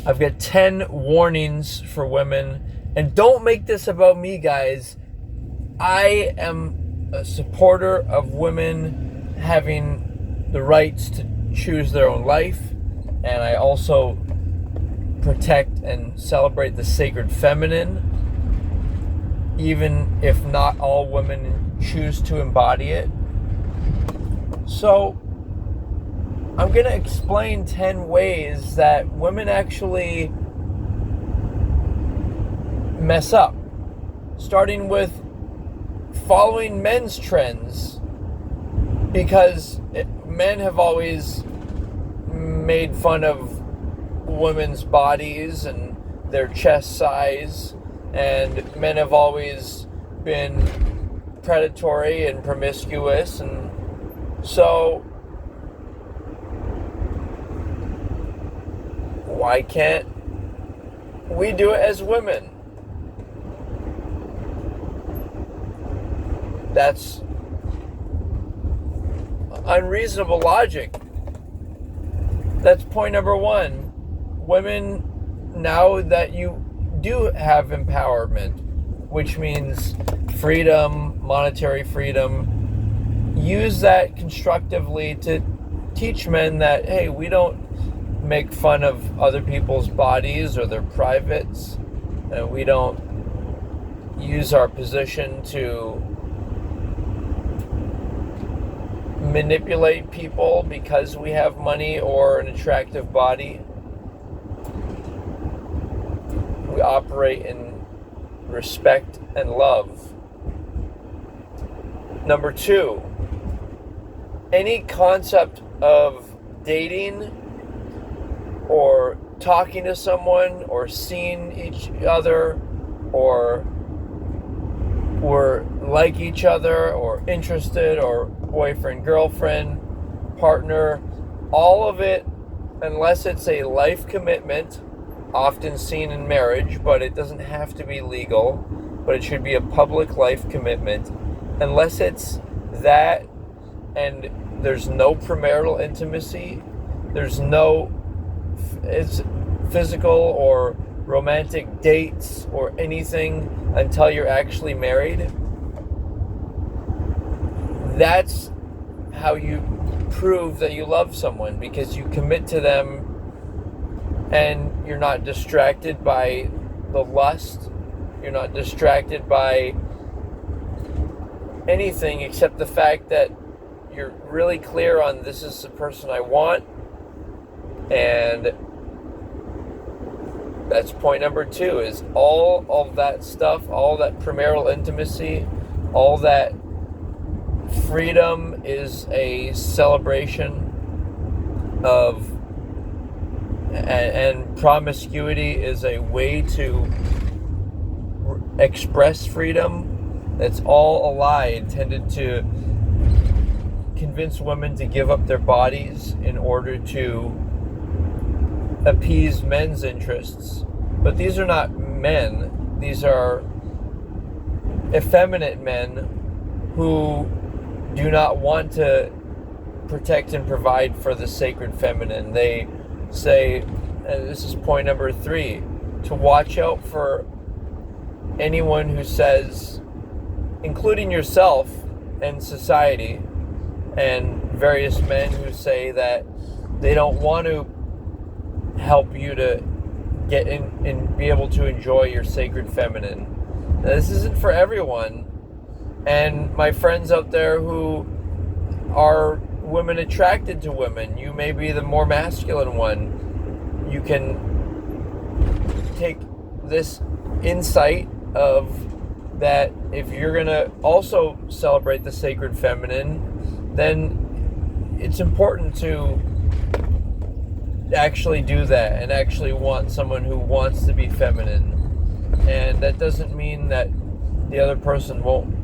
I've got 10 warnings for women. And don't make this about me, guys. I am a supporter of women having the rights to choose their own life. And I also protect and celebrate the sacred feminine, even if not all women choose to embody it. So I'm going to explain 10 ways that women actually mess up, starting with following men's trends, because men have always made fun of women's bodies and their chest size, and men have always been predatory and promiscuous, and so why can't we do it as women? That's unreasonable logic. That's point number one. Women, now that you do have empowerment, which means freedom, monetary freedom, use that constructively to teach men that, hey, we don't make fun of other people's bodies or their privates, and we don't use our position to manipulate people because we have money or an attractive body. We operate in respect and love. Number two, any concept of dating or talking to someone or seeing each other or we're like each other or interested or boyfriend, girlfriend, partner, all of it, unless it's a life commitment, often seen in marriage, but it doesn't have to be legal, but it should be a public life commitment. Unless it's that and there's no premarital intimacy, there's no physical or romantic dates or anything until you're actually married. That's how you prove that you love someone, because you commit to them and you're not distracted by the lust. You're not distracted by anything except the fact that you're really clear on, this is the person I want. And that's point number two, is all of that stuff, all that premarital intimacy, all that freedom is a celebration of, and promiscuity is a way to express freedom. That's all a lie intended to convince women to give up their bodies in order to appease men's interests. But these are not men. These are effeminate men who do not want to protect and provide for the sacred feminine. They say, and this is point number three, to watch out for anyone who says, including yourself and society, and various men who say that they don't want to help you to get in and be able to enjoy your sacred feminine. Now, this isn't for everyone. And my friends out there who are women attracted to women, you may be the more masculine one. You can take this insight of that if you're going to also celebrate the sacred feminine, then it's important to actually do that and actually want someone who wants to be feminine. And that doesn't mean that the other person won't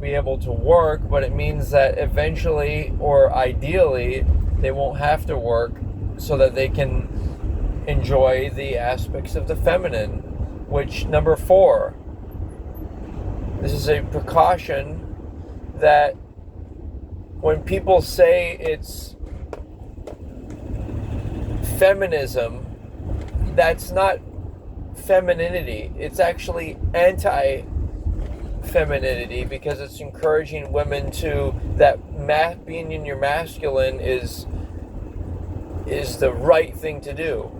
be able to work, but it means that eventually or ideally they won't have to work so that they can enjoy the aspects of the feminine. Which, number four, this is a precaution that when people say it's feminism, that's not femininity. It's actually anti-femininity, because it's encouraging women to being in your masculine is the right thing to do.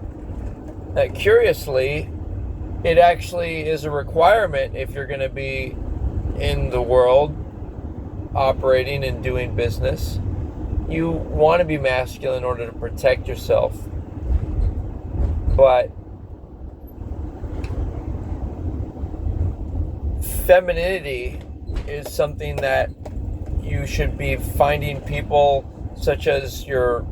Curiously, it actually is a requirement if you're going to be in the world operating and doing business. You want to be masculine in order to protect yourself. But femininity is something that you should be finding people such as your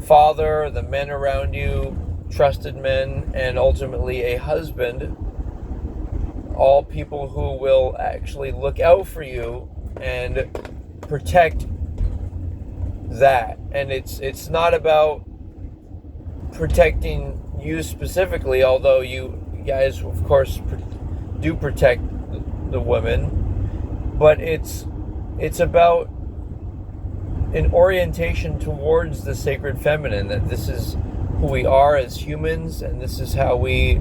father, the men around you, trusted men, and ultimately a husband, all people who will actually look out for you and protect that. And it's not about protecting you specifically, although you guys of course do protect the women, but it's about an orientation towards the sacred feminine, that this is who we are as humans, and this is how we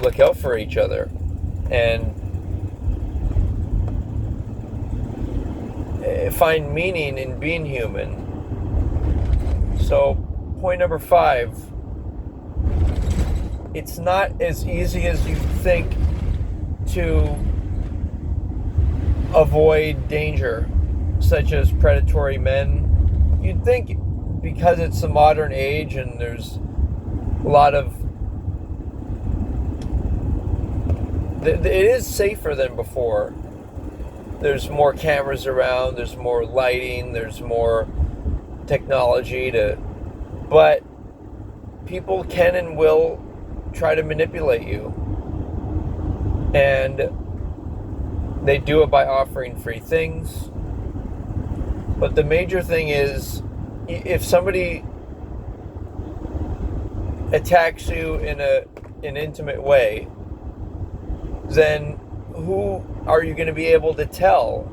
look out for each other and find meaning in being human. So, point number 5, it's not as easy as you think to avoid danger, such as predatory men. You'd think because it's the modern age and there's a lot of... It is safer than before. There's more cameras around, there's more lighting, there's more technology but people can and will try to manipulate you. And they do it by offering free things. But the major thing is, if somebody attacks you in an intimate way, then who are you going to be able to tell?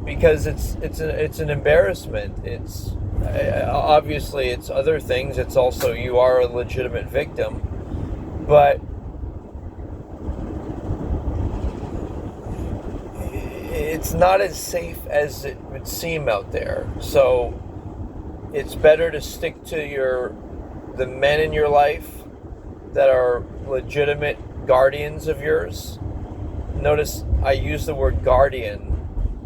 Because it's an embarrassment. It's obviously it's other things. It's also you are a legitimate victim, but it's not as safe as it would seem out there. So it's better to stick to the men in your life that are legitimate guardians of yours. Notice I use the word guardian.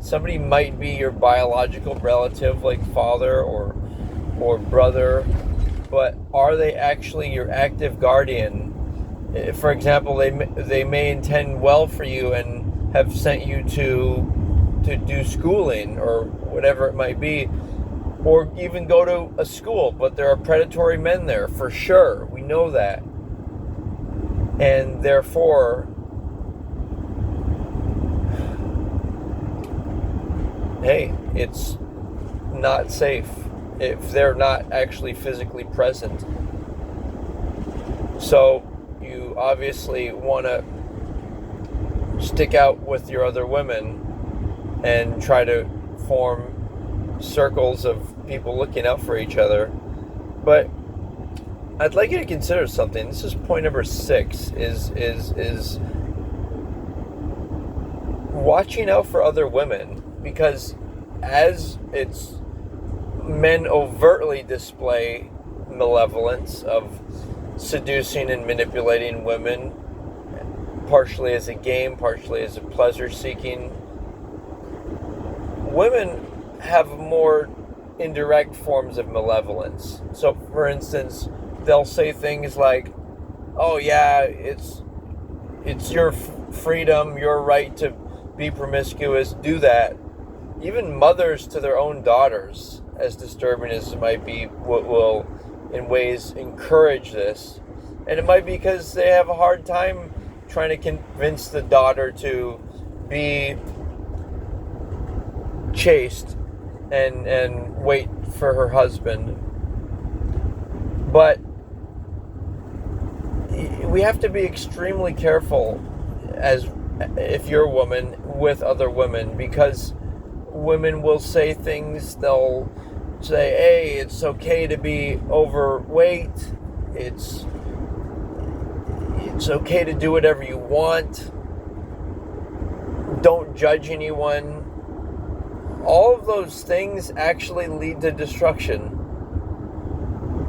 Somebody might be your biological relative, like father or brother, but are they actually your active guardian? For example, they may intend well for you and have sent you to do schooling or whatever it might be, or even go to a school, but there are predatory men there for sure. We know that. And therefore, hey, it's not safe if they're not actually physically present. So you obviously want to stick out with your other women and try to form circles of people looking out for each other. But I'd like you to consider something. This is point number 6, is watching out for other women, because as it's men overtly display malevolence of seducing and manipulating women, partially as a game, partially as a pleasure seeking, women have more indirect forms of malevolence. So for instance, they'll say things like, oh yeah, it's your freedom, your right to be promiscuous, do that. Even mothers to their own daughters, as disturbing as it might be, will in ways encourage this. And it might be because they have a hard time trying to convince the daughter to be chaste and wait for her husband. But we have to be extremely careful, as if you're a woman, with other women, because women will say things, they'll say, hey, it's okay to be overweight. It's okay to do whatever you want. Don't judge anyone. All of those things actually lead to destruction.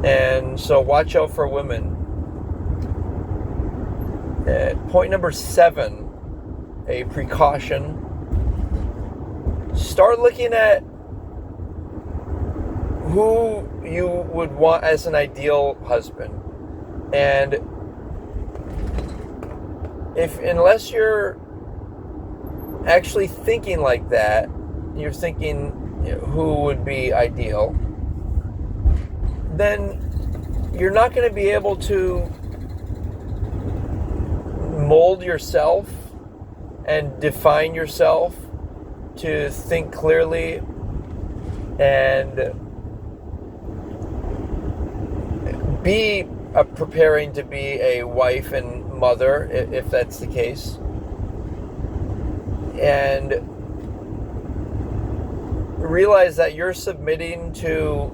And so watch out for women. Point number 7, a precaution. Start looking at who you would want as an ideal husband. And unless you're actually thinking like that, you're thinking who would be ideal, then you're not going to be able to mold yourself and define yourself to think clearly and be preparing to be a wife and mother, if that's the case. And realize that you're submitting to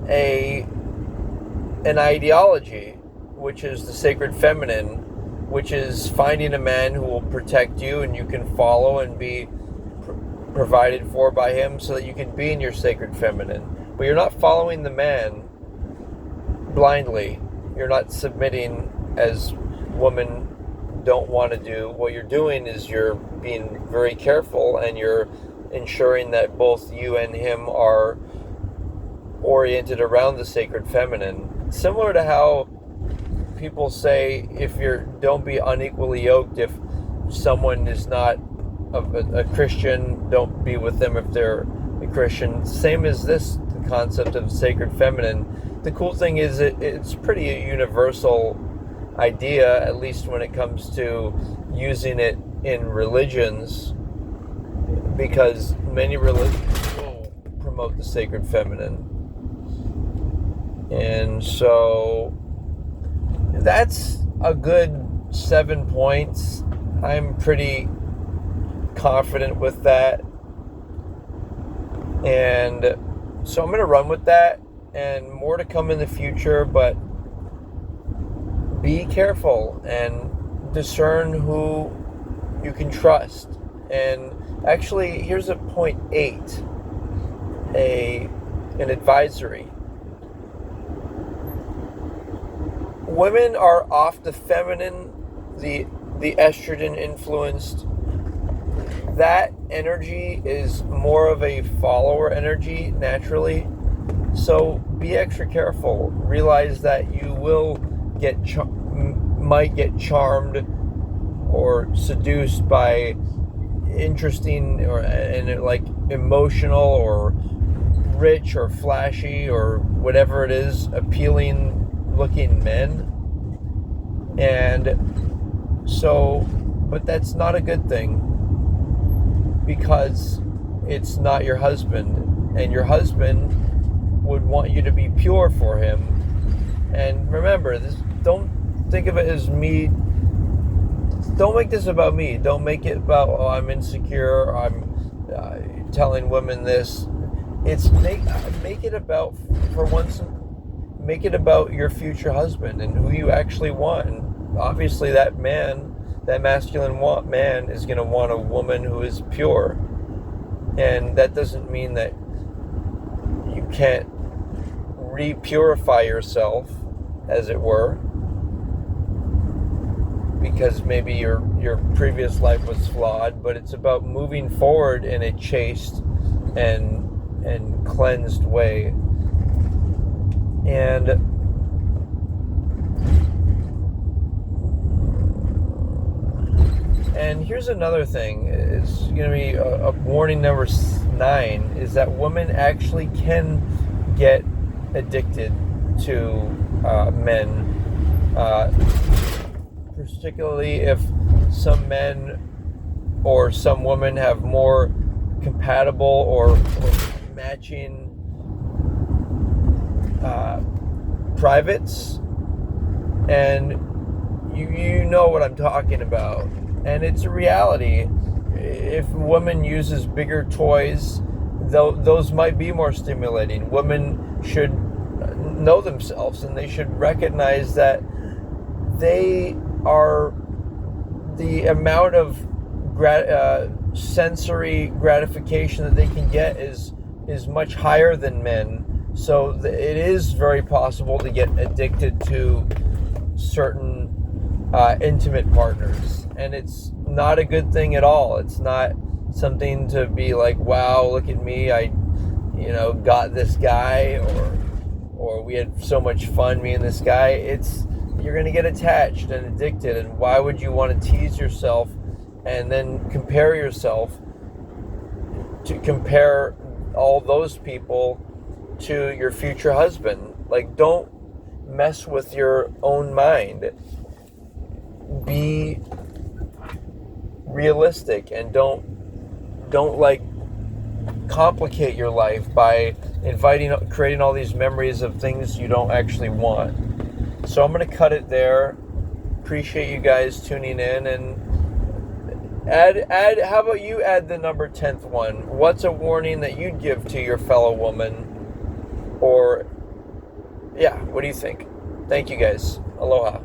an ideology, which is the sacred feminine, which is finding a man who will protect you and you can follow and be provided for by him so that you can be in your sacred feminine. But you're not following the man blindly. You're not submitting as women don't want to do. What you're doing is you're being very careful and you're ensuring that both you and him are oriented around the sacred feminine. Similar to how people say don't be unequally yoked. If someone is not a Christian, don't be with them if they're a Christian. Same as this, the concept of sacred feminine. The cool thing is it's pretty universal idea, at least when it comes to using it in religions, because many religions will promote the sacred feminine. And so that's a good 7 points. I'm pretty confident with that. And so I'm going to run with that, and more to come in the future, but be careful and discern who you can trust. And actually, here's a point 8, an advisory. Women are off the feminine, the estrogen influenced. That energy is more of a follower energy naturally. So be extra careful. Realize that you will might get charmed or seduced by interesting and like emotional or rich or flashy or whatever it is, appealing looking men. And so, but that's not a good thing, because it's not your husband, and your husband would want you to be pure for him. And remember this, don't think of it as me. Don't make this about me. Don't make it about, oh, I'm insecure, I'm telling women this. It's make it about, for once, make it about your future husband and who you actually want. And obviously that man, that masculine man, is going to want a woman who is pure. And that doesn't mean that you can't re-purify yourself, as it were, because maybe your previous life was flawed. But it's about moving forward in a chaste and cleansed way. And here's another thing. It's going to be a warning number 9, is that women actually can get addicted to men, particularly if some men or some women have more compatible or matching privates. And you know what I'm talking about. And it's a reality. If a woman uses bigger toys those might be more stimulating. Women should know themselves, and they should recognize that they are, the amount of sensory gratification that they can get is much higher than men. So it is very possible to get addicted to certain intimate partners, and it's not a good thing at all. It's not something to be like, wow, look at me, I got this guy, or we had so much fun, me and this guy. You're going to get attached and addicted, and why would you want to tease yourself and then compare yourself to compare all those people to your future husband? Like, don't mess with your own mind. Be realistic, and don't like complicate your life by creating all these memories of things you don't actually want. So I'm going to cut it there. Appreciate you guys tuning in, and add. How about you add the number 10th one? What's a warning that you'd give to your fellow woman? Or, yeah, what do you think? Thank you guys. Aloha.